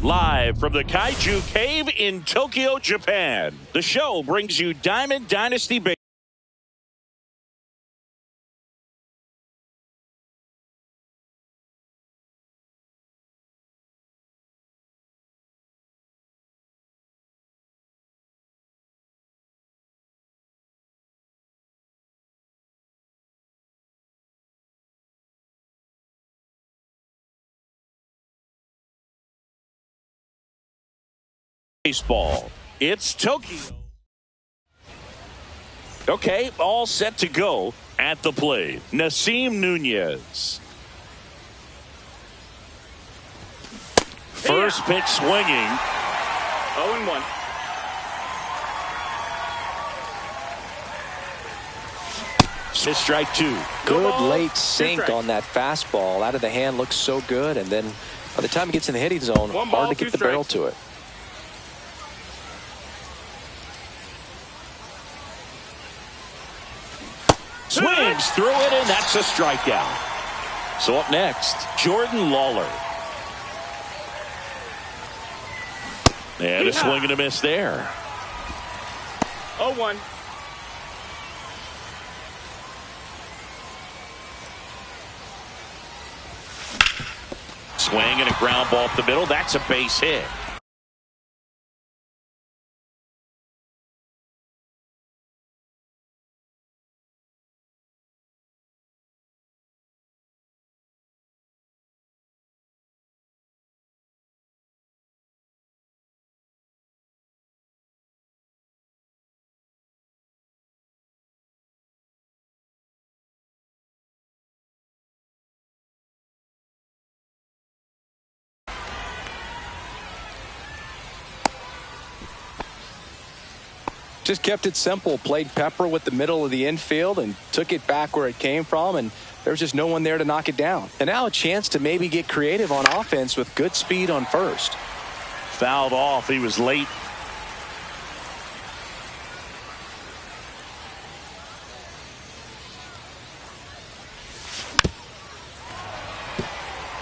Live from the Kaiju Cave in Tokyo, Japan, the show brings you Diamond Dynasty baseball. It's Tokyo. Okay, all set to go at the plate. Nasim Nunez. First pitch swinging. 0-1. Strike two. Good late sink on that fastball. Out of the hand, looks so good. And then by the time it gets in the hitting zone, hard to get the barrel to it. Swings through it, and that's a strikeout. So up next, Jordan Lawler. And a swing and a miss there. 0-1. Swing and a ground ball up the middle. That's a base hit. Just kept it simple, played pepper with the middle of the infield and took it back where it came from, and there was just no one there to knock it down. And now a chance to maybe get creative on offense with good speed on first. Fouled off. He was late.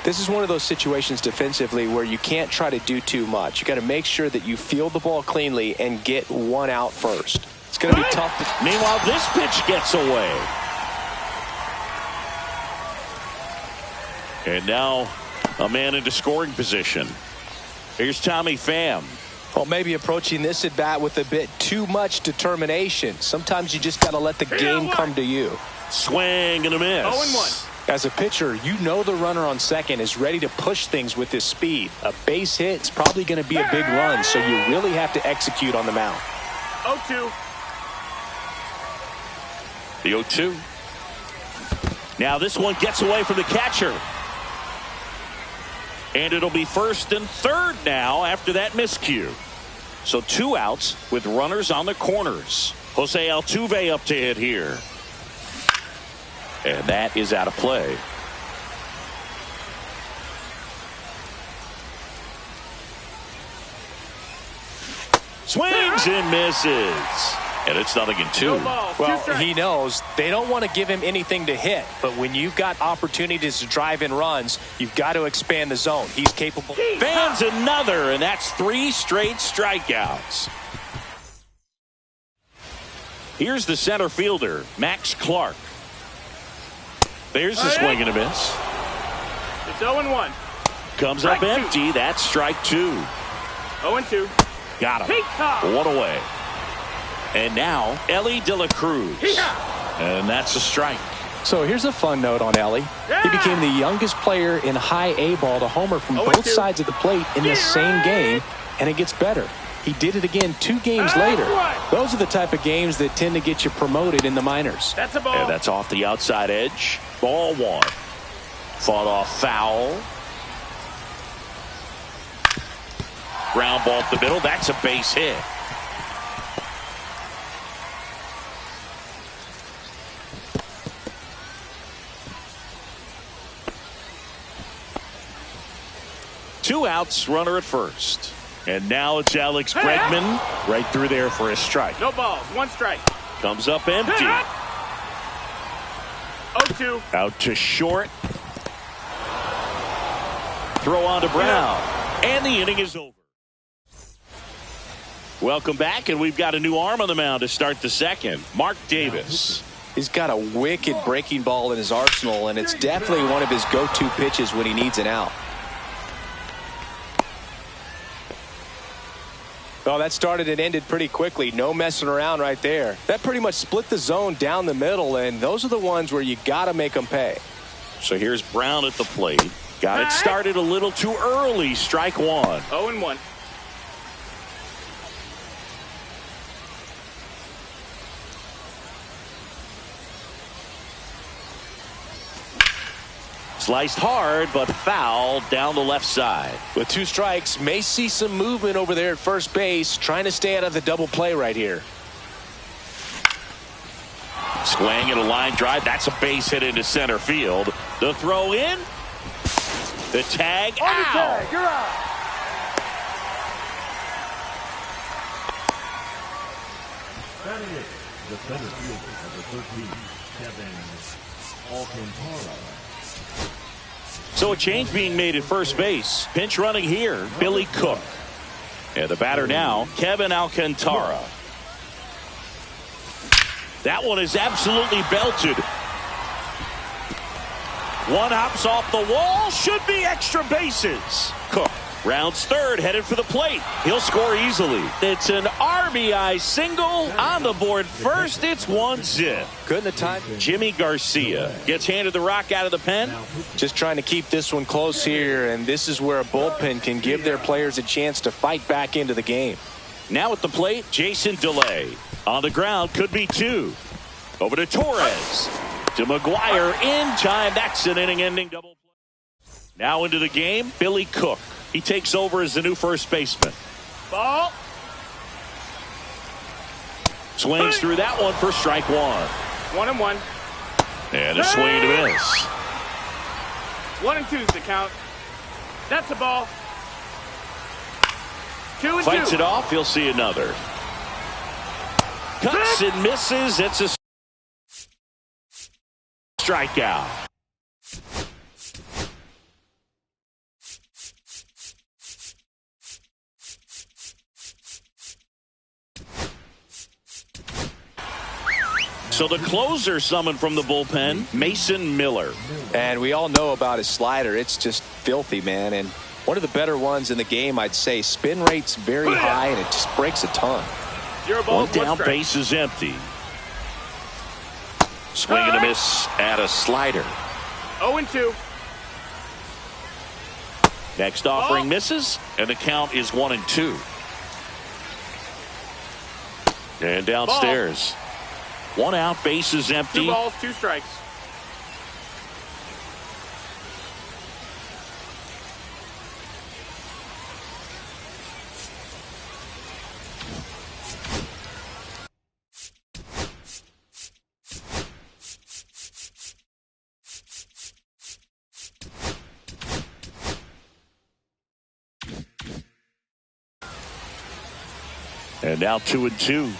This is one of those situations defensively where you can't try to do too much. You got to make sure that you field the ball cleanly and get one out first. It's going to be tough. Meanwhile, this pitch gets away. And now a man into scoring position. Here's Tommy Pham. Well, maybe approaching this at bat with a bit too much determination. Sometimes you just got to let the game come to you. Swing and a miss. 0-1. As a pitcher, you know the runner on second is ready to push things with his speed. A base hit is probably going to be a big run, so you really have to execute on the mound. 0-2. The 0-2. Now this one gets away from the catcher. And it'll be first and third now after that miscue. So 2 outs with runners on the corners. Jose Altuve up to hit here. And that is out of play. Swings and misses. And it's 0-2. Well, he knows they don't want to give him anything to hit. But when you've got opportunities to drive in runs, you've got to expand the zone. He's capable. Fans another, and that's 3 straight strikeouts. Here's the center fielder, Max Clark. There's the swing and a miss. It's 0-1. Comes up empty. That's strike 2. 0-2. Got him. One away. And now Elly De La Cruz. And that's a strike. So here's a fun note on Elly. He became the youngest player in high A ball to homer from both sides of the plate in the same game, and it gets better. He did it again 2 games later. Those are the type of games that tend to get you promoted in the minors. That's a ball. And that's off the outside edge. Ball 1. Fought off foul. Ground ball up the middle. That's a base hit. Two outs, runner at first. And now it's Alex Bregman right through there for a strike. No balls, 1 strike. Comes up empty. 0-2. Out to short. Throw on to Brown. And the inning is over. Welcome back, and we've got a new arm on the mound to start the second. Mark Davis. He's got a wicked breaking ball in his arsenal, and it's definitely one of his go-to pitches when he needs an out. Oh, that started and ended pretty quickly. No messing around right there. That pretty much split the zone down the middle, and those are the ones where you got to make them pay. So here's Brown at the plate. Got it started a little too early. Strike one. 0-1. Sliced hard, but foul down the left side. With 2 strikes, may see some movement over there at first base, trying to stay out of the double play right here. Swing and a line drive. That's a base hit into center field. The throw in. The tag out. You're out. The center fielder of the 13, Kevin Alcantara. So a change being made at first base. Pinch running here, Billy Cook. And the batter now, Kevin Alcantara. That one is absolutely belted. One hops off the wall. Should be extra bases. Cook rounds third, headed for the plate. He'll score easily. It's an RBI single on the board first. It's 1-0. Good in the time. Jimmy Garcia gets handed the rock out of the pen. Just trying to keep this one close here, and this is where a bullpen can give their players a chance to fight back into the game. Now at the plate, Jason DeLay. On the ground, could be 2. Over to Torres. To McGuire in time. That's an inning-ending double play. Now into the game, Billy Cook. He takes over as the new first baseman. Ball. Swings through that one for strike 1. 1-1. And a swing and a miss. 1-2 is the count. That's a ball. 2-2. Fights it off. He'll see another. Cuts and misses. It's a strikeout. So the closer summoned from the bullpen, Mason Miller. And we all know about his slider. It's just filthy, man. And one of the better ones in the game, I'd say. Spin rate's very high, and it just breaks a ton. 0 balls, One down, 1 strike. base is empty. Swing and a miss at a slider. 0-2. Next offering misses, and the count is 1-2. And downstairs. 1 out, base is 2 empty. balls, 2 strikes. And now 2-2.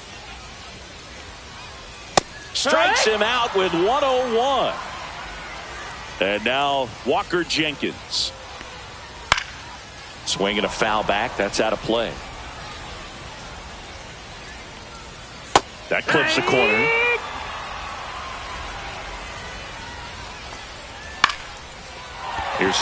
Strikes him out with 101. And now Walker Jenkins. Swinging a foul back. That's out of play. That clips the corner. Here's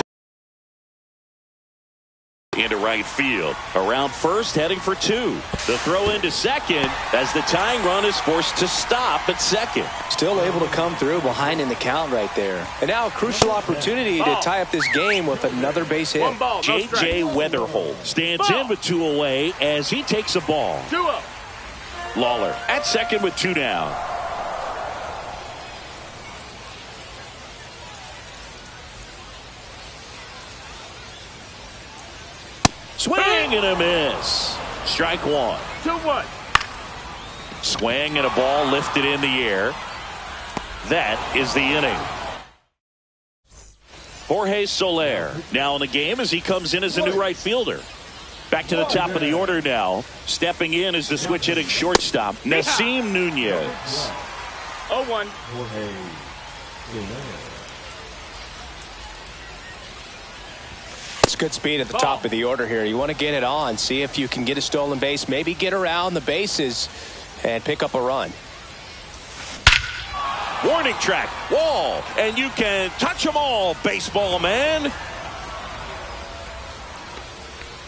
into right field. Around first, heading for 2. The throw into second as the tying run is forced to stop at second. Still able to come through behind in the count right there. And now a crucial opportunity to tie up this game with another base hit. 1 ball, no J.J. strike. Weatherholt stands in with 2 away as he takes a ball. 2-0. Lawler at second with 2 down. Swing and a miss. Strike 1. 2-1. Swing and a ball lifted in the air. That is the inning. Jorge Soler now in the game as he comes in as a new right fielder. Back to the top of the order now. Stepping in as the switch hitting shortstop, Nasim Nunez. 0-1. Jorge Soler. Just good speed at the top of the order here. You want to get it on, see if you can get a stolen base, maybe get around the bases and pick up a run. Warning track, wall, and you can touch them all, baseball man.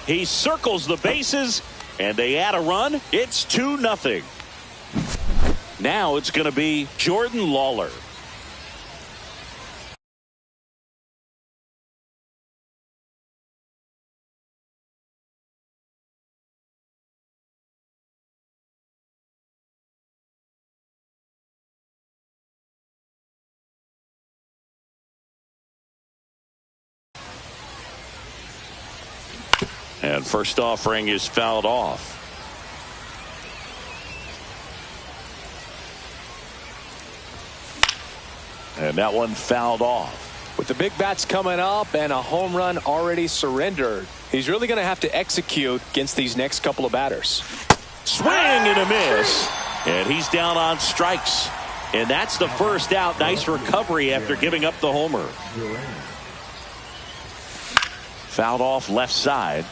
He circles the bases, and they add a run. It's 2-0. Now it's going to be Jordan Lawler. And first offering is fouled off. And that one fouled off. With the big bats coming up and a home run already surrendered, he's really going to have to execute against these next couple of batters. Swing and a miss. And he's down on strikes. And that's the first out. Nice recovery after giving up the homer. Fouled off left side.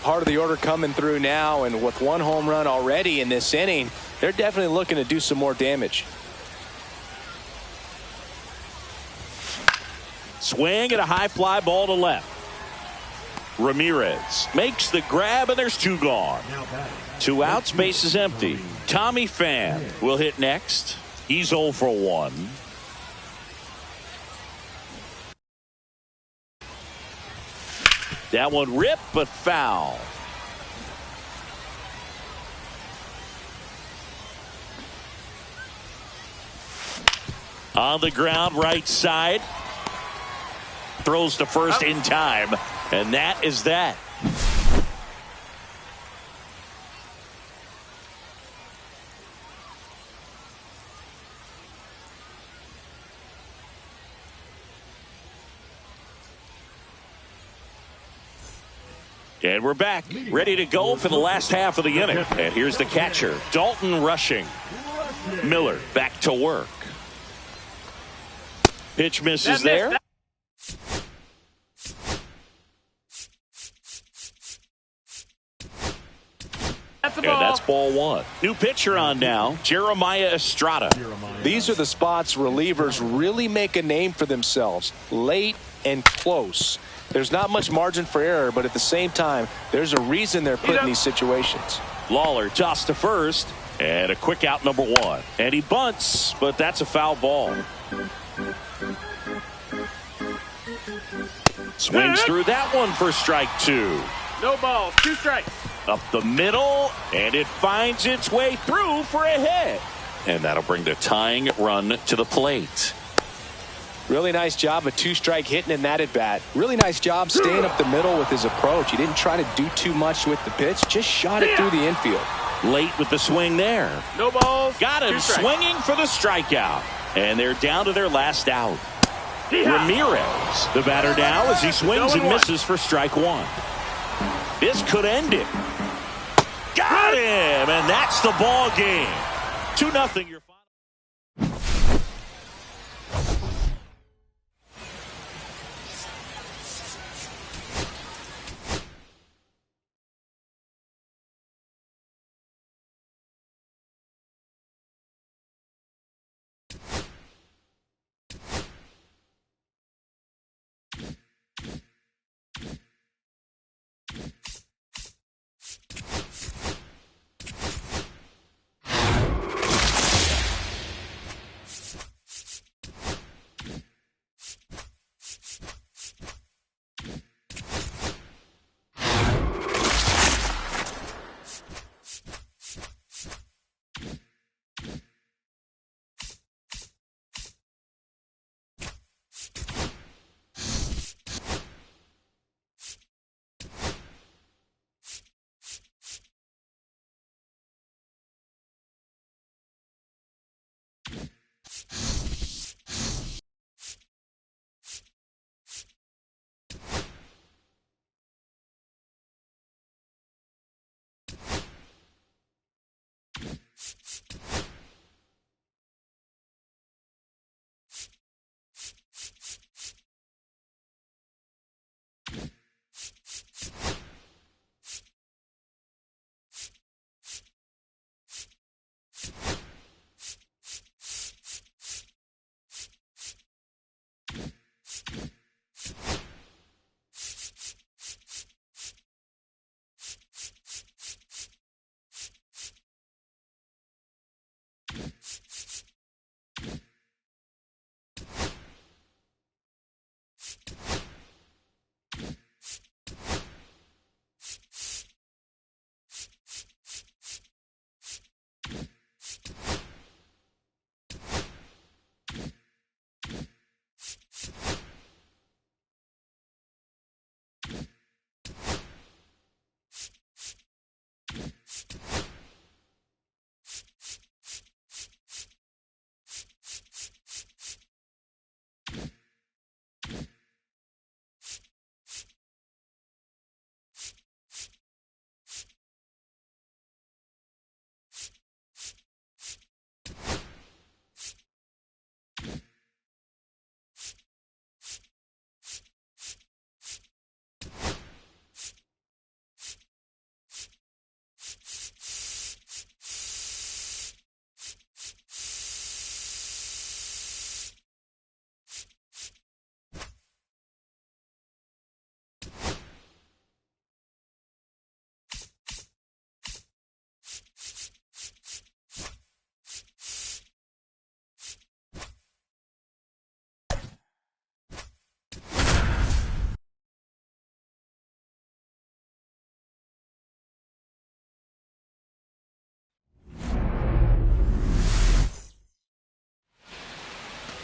Part of the order coming through now, and with one home run already in this inning, they're definitely looking to do some more damage. Swing and a high fly ball to left. Ramirez makes the grab, and there's 2 gone. 2 outs, base is empty. Tommy Pham will hit next. He's 0 for 1. That one ripped, but foul. On the ground, right side. Throws to first in time. And that is that. And we're back, ready to go for the last half of the inning. And here's the catcher, Dalton Rushing. Miller back to work. Pitch misses there. And that's ball 1. New pitcher on now, Jeremiah Estrada. These are the spots relievers really make a name for themselves. Late and close. There's not much margin for error, but at the same time, there's a reason they're put in these situations. Lawler tossed to first, and a quick out number 1. And he bunts, but that's a foul ball. Swings through that one for strike 2. No balls, 2 strikes. Up the middle, and it finds its way through for a hit. And that'll bring the tying run to the plate. Really nice job, a 2-strike hitting in that at bat. Really nice job staying up the middle with his approach. He didn't try to do too much with the pitch, just shot it through the infield. Late with the swing there. No balls. Got him swinging for the strikeout. And they're down to their last out. Ramirez, the batter now, as he swings and misses for strike 1. This could end it. Got him, and that's the ball game. 2-0 your final.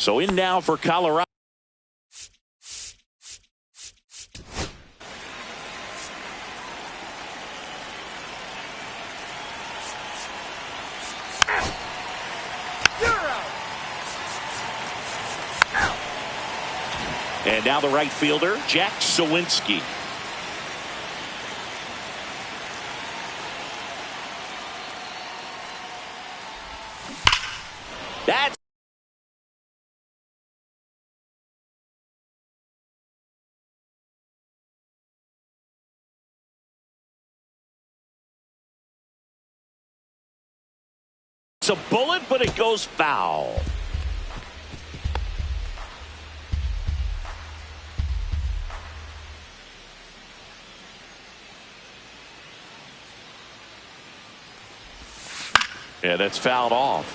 So in now for Colorado. And now the right fielder, Jack Suwinski. That's a bullet, but it goes foul. Yeah, that's fouled off.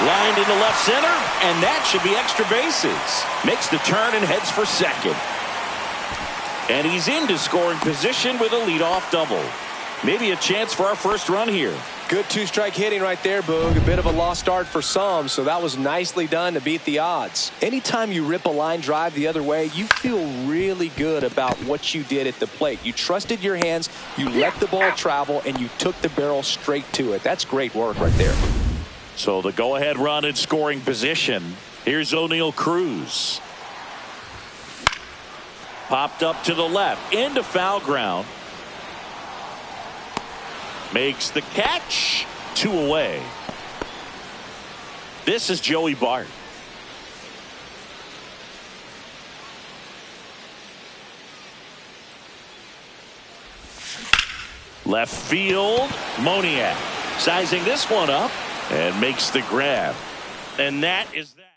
Lined into left center, and that should be extra bases. Makes the turn and heads for second. And he's into scoring position with a leadoff double. Maybe a chance for our first run here. Good two-strike hitting right there, Boog. A bit of a lost start for some, so that was nicely done to beat the odds. Anytime you rip a line drive the other way, you feel really good about what you did at the plate. You trusted your hands, you let the ball travel, and you took the barrel straight to it. That's great work right there. So the go-ahead run in scoring position. Here's O'Neal Cruz. Popped up to the left, into foul ground. Makes the catch. 2 away. This is Joey Bart. Left field, Moniak sizing this one up and makes the grab. And that is that.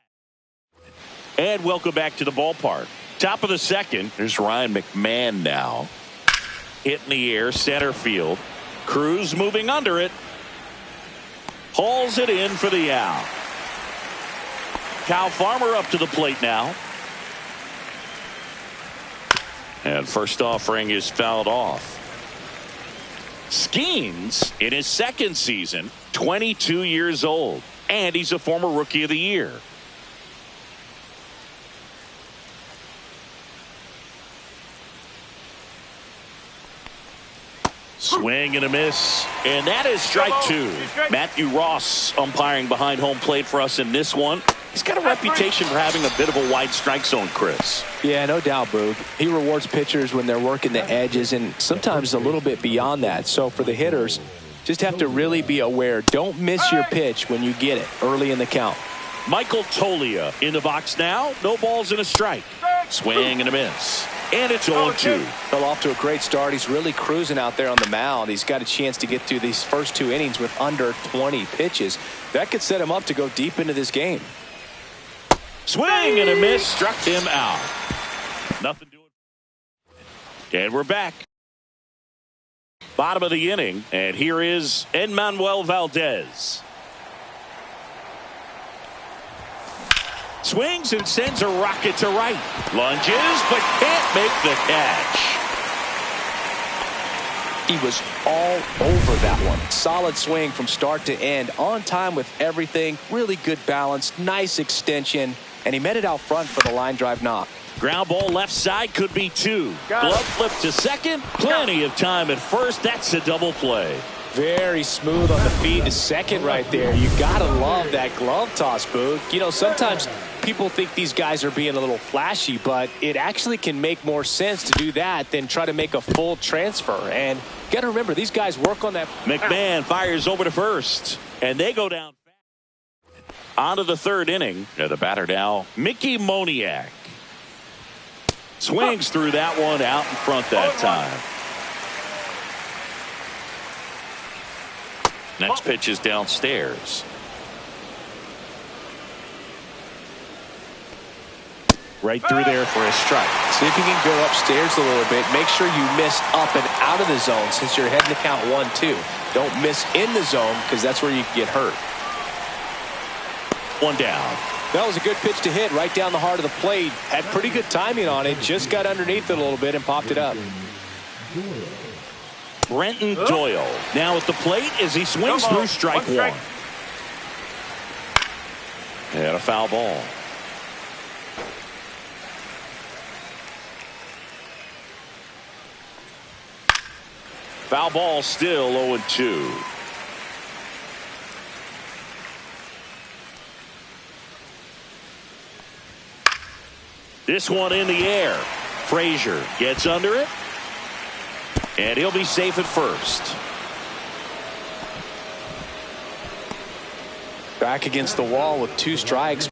And welcome back to the ballpark. Top of the second. There's Ryan McMahon now. Hit in the air, center field. Cruz moving under it. Hauls it in for the out. Kyle Farmer up to the plate now. And first offering is fouled off. Skeens in his second season, 22 years old. And he's a former Rookie of the Year. Swing and a miss, and that is strike 2. Matthew Ross umpiring behind home plate for us in this one. He's got a reputation for having a bit of a wide strike zone, Chris. Yeah, no doubt, Boog. He rewards pitchers when they're working the edges and sometimes a little bit beyond that. So for the hitters, just have to really be aware. Don't miss your pitch when you get it early in the count. Michael Toglia in the box now. No balls and a strike. Swing and a miss. And it's 0-2. Fell off to a great start. He's really cruising out there on the mound. He's got a chance to get through these first 2 innings with under 20 pitches. That could set him up to go deep into this game. Swing and a miss. Struck him out. Nothing doing. And we're back. Bottom of the inning. And here is Enmanuel Valdez. Swings and sends a rocket to right. Lunges, but can't make the catch. He was all over that one. Solid swing from start to end. On time with everything. Really good balance. Nice extension. And he met it out front for the line drive knock. Ground ball left side could be 2. Glove flip to second. Plenty of time at first. That's a double play. Very smooth on the feed to second right there. You gotta love that glove toss, Boog. You know, sometimes people think these guys are being a little flashy, but it actually can make more sense to do that than try to make a full transfer. And you gotta remember, these guys work on that. McMahon fires over to first, and they go down. On to the third inning. And the batter now, Mickey Moniak. Swings through that one out in front that time. Next pitch is downstairs. Right through there for a strike. See if you can go upstairs a little bit. Make sure you miss up and out of the zone since you're heading to count 1-2. Don't miss in the zone because that's where you get hurt. One down. That was a good pitch to hit right down the heart of the plate. Had pretty good timing on it. Just got underneath it a little bit and popped it up. Brenton Doyle now at the plate as he swings through strike one. And a foul ball. Foul ball, still 0-2. This one in the air. Frazier gets under it. And he'll be safe at first. Back against the wall with 2 strikes,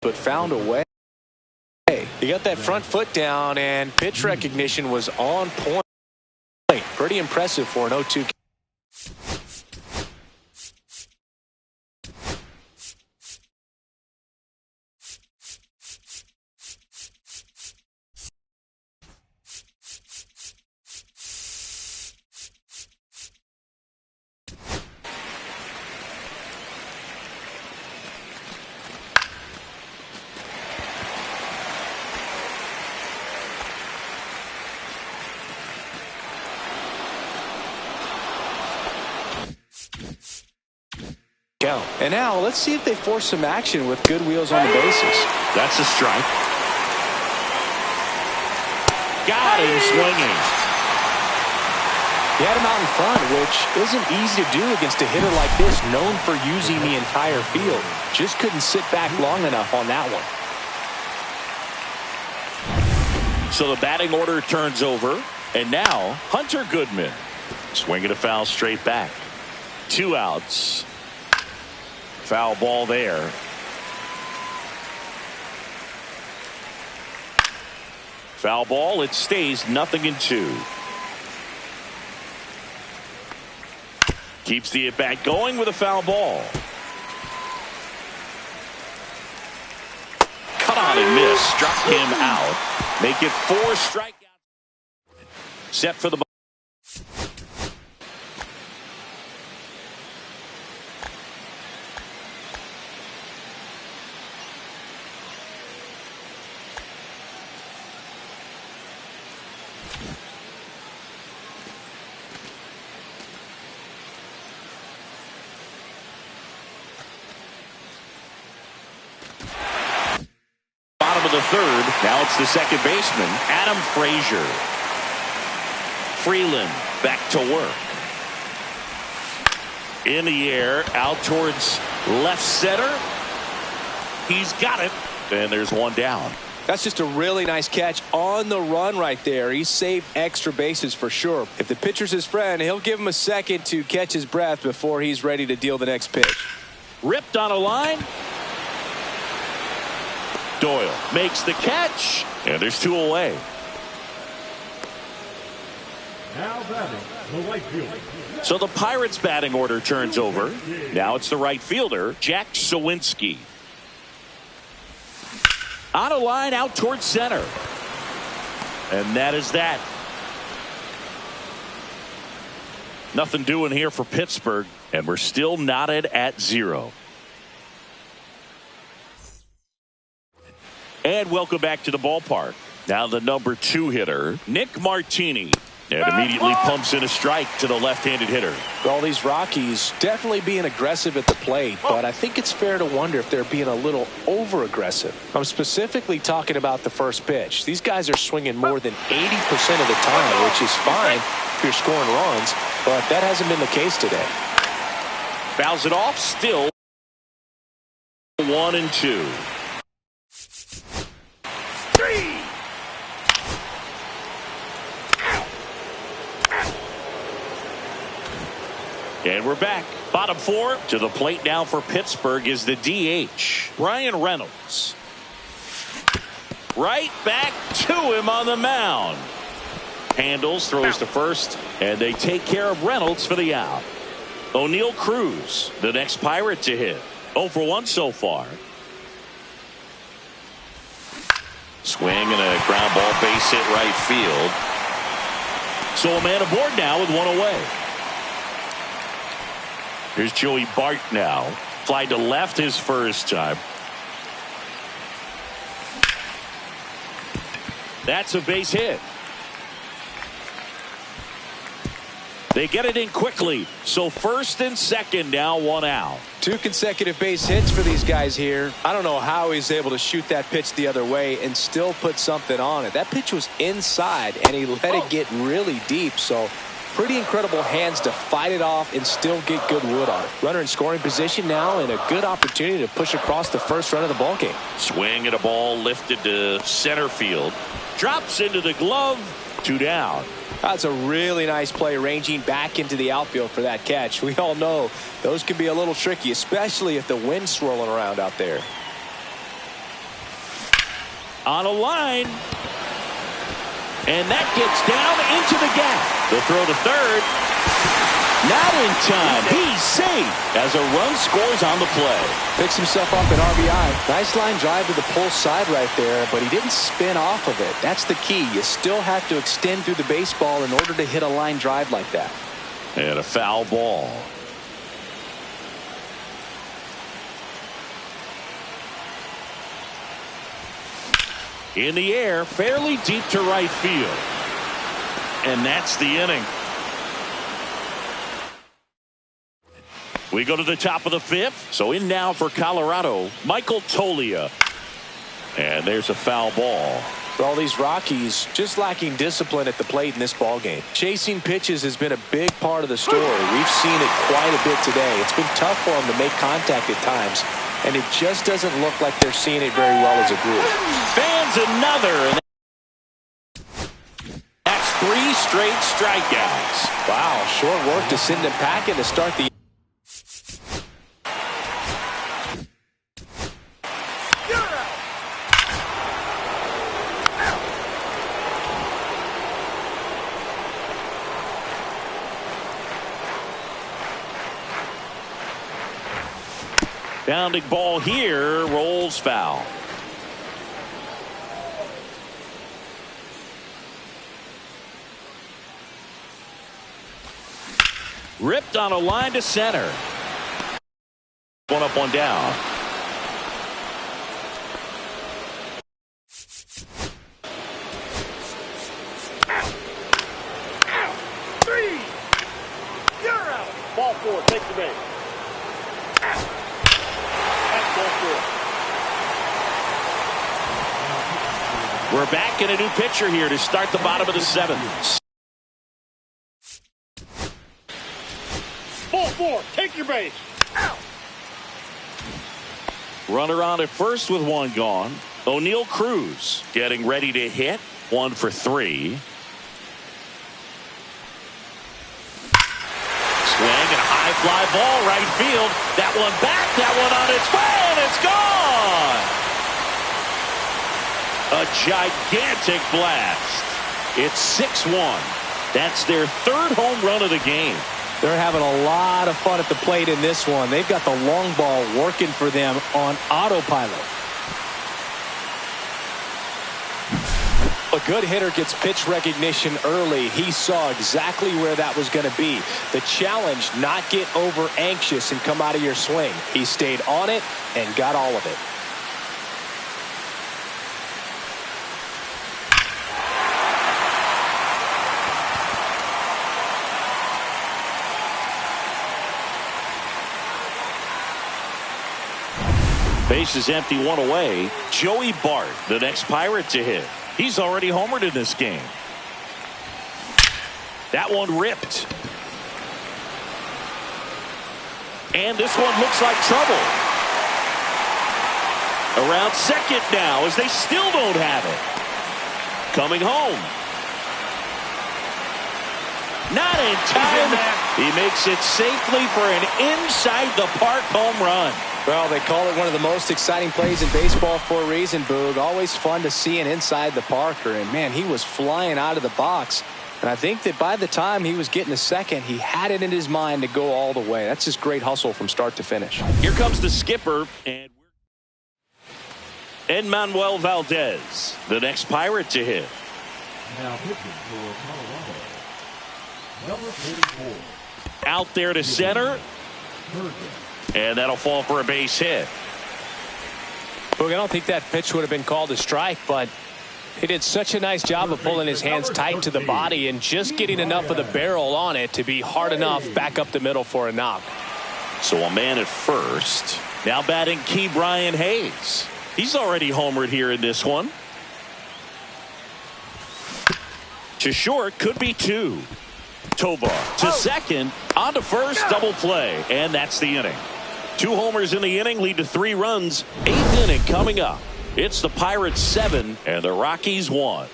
but found a way. He got that front foot down, and pitch recognition was on point. Pretty impressive for an 0-2. And now let's see if they force some action with good wheels on the bases. That's a strike. Got him swinging. He had him out in front, which isn't easy to do against a hitter like this, known for using the entire field. Just couldn't sit back long enough on that one. So the batting order turns over, and now Hunter Goodman swinging a foul straight back. 2 outs. Foul ball there. Foul ball. It stays 0-2. Keeps the at-bat going with a foul ball. Cut on and miss. Struck him out. Make it 4 strikeouts. Set for the bottom of the third. Now it's the second baseman, Adam Frazier. Freeland back to work. In the air, out towards left center. He's got it. And there's one down. That's just a really nice catch on the run right there. He saved extra bases for sure. If the pitcher's his friend, he'll give him a second to catch his breath before he's ready to deal the next pitch. Ripped on a line. Doyle makes the catch. And there's 2 away. Now batting the right fielder. So the Pirates batting order turns over. Now it's the right fielder, Jack Suwinski. On a line out towards center. And that is that. Nothing doing here for Pittsburgh. And we're still knotted at 0. And welcome back to the ballpark. Now the number 2 hitter, Nick Martini. And immediately pumps in a strike to the left-handed hitter. All these Rockies definitely being aggressive at the plate, but I think it's fair to wonder if they're being a little over-aggressive. I'm specifically talking about the first pitch. These guys are swinging more than 80% of the time, which is fine if you're scoring runs, but that hasn't been the case today. Fouls it off, still 1-2. 3. And we're back. Bottom 4 to the plate now for Pittsburgh is the DH, Brian Reynolds. Right back to him on the mound. Handles, throws to first, and they take care of Reynolds for the out. O'Neal Cruz, the next Pirate to hit. 0 for 1 so far. Swing and a ground ball, base hit right field. So a man aboard now with 1 away. Here's Joey Bart now. Fly to left his first time. That's a base hit. They get it in quickly. So first and second now, 1 out. 2 consecutive base hits for these guys here. I don't know how he's able to shoot that pitch the other way and still put something on it. That pitch was inside and he let it get really deep. So pretty incredible hands to fight it off and still get good wood on it. Runner in scoring position now and a good opportunity to push across the first run of the ball game. Swing at a ball lifted to center field. Drops into the glove. 2 down. That's a really nice play ranging back into the outfield for that catch. We all know those can be a little tricky, especially if the wind's swirling around out there. On a line. And that gets down into the gap. The throw to third. Not in time. He's safe as a run scores on the play. Picks himself up an RBI. Nice line drive to the pull side right there, but he didn't spin off of it. That's the key. You still have to extend through the baseball in order to hit a line drive like that. And a foul ball. In the air, fairly deep to right field. And that's the inning. We go to the top of the 5th. So in now for Colorado, Michael Toglia. And there's a foul ball. For all these Rockies just lacking discipline at the plate in this ball game. Chasing pitches has been a big part of the story. We've seen it quite a bit today. It's been tough for them to make contact at times. And it just doesn't look like they're seeing it very well as a group. Fans another. That's 3 straight strikeouts. Wow, short work to send him packing to start the. Bounding ball here, rolls foul. Ripped on a line to center. 1 up, 1 down. Ball 4, take the base. We're back in a new pitcher here to start the bottom of the 7th. Ball 4, take your base. Out. Runner on at first with 1 gone. O'Neal Cruz getting ready to hit. 1 for 3. Swing and a high fly ball right field. That one back, that one on its way, and it's gone. A gigantic blast. It's 6-1. That's their 3rd home run of the game. They're having a lot of fun at the plate in this one. They've got the long ball working for them on autopilot. A good hitter gets pitch recognition early. He saw exactly where that was going to be. The challenge, not get over anxious and come out of your swing. He stayed on it and got all of it. Base is empty, 1 away. Joey Bart, the next Pirate to hit. He's already homered in this game. That one ripped. And this one looks like trouble. Around second now as they still don't have it. Coming home. Not in time. He makes it safely for an inside the park home run. Well, they call it one of the most exciting plays in baseball for a reason, Boog. Always fun to see an inside the Parker. And, man, he was flying out of the box. And I think that by the time he was getting a second, he had it in his mind to go all the way. That's just great hustle from start to finish. Here comes the skipper. And Enmanuel Valdez, the next Pirate to hit. Now pitching for Colorado, number 44. Out there to center. And that'll fall for a base hit. Look, I don't think that pitch would have been called a strike, but he did such a nice job of pulling his hands tight to the body and just getting enough of the barrel on it to be hard enough back up the middle for a knock. So a man at first. Now batting Ke'Bryan Hayes. He's already homered here in this one. To short, could be two. Tovar to second, on to first, double play, and that's the inning. 2 homers in the inning lead to 3 runs. 8th inning coming up. It's the Pirates 7 and the Rockies 1.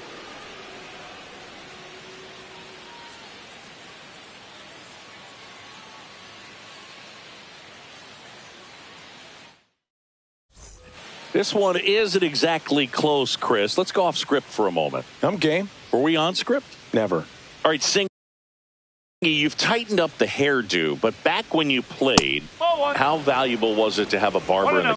This one isn't exactly close, Chris. Let's go off script for a moment. I'm game. Were we on script? Never. All right, Sing. You've tightened up the hairdo, but back when you played, how valuable was it to have a barber in the...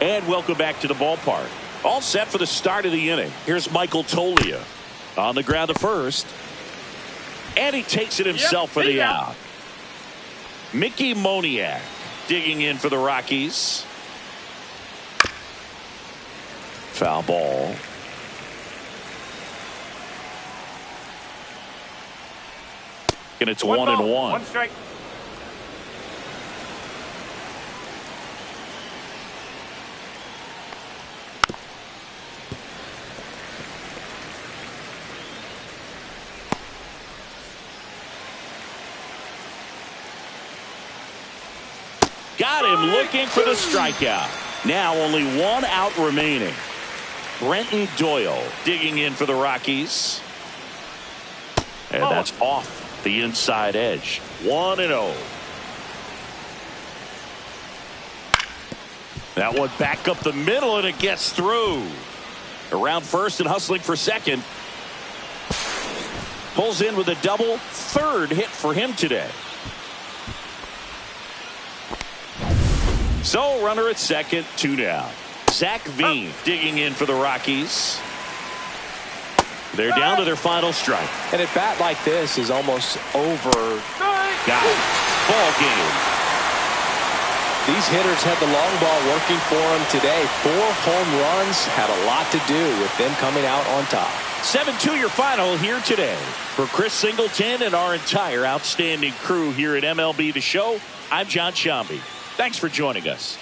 And welcome back to the ballpark. All set for the start of the inning. Here's Michael Toglia on the ground to first. And he takes it himself for the out. Mickey Moniak digging in for the Rockies. Foul ball. And it's 1-1. 1 strike. Got him looking for the strikeout. Now only 1 out remaining. Brenton Doyle digging in for the Rockies. And that's off the inside edge. 1-0. That one back up the middle, and it gets through. Around first and hustling for second. Pulls in with a double. 3rd hit for him today. So runner at second, 2 down. Zach Veen digging in for the Rockies. They're down to their final strike. And a bat like this is almost over. Got it. Ball game. These hitters had the long ball working for them today. 4 home runs had a lot to do with them coming out on top. 7-2 your final here today. For Chris Singleton and our entire outstanding crew here at MLB The Show, I'm John Sciambi. Thanks for joining us.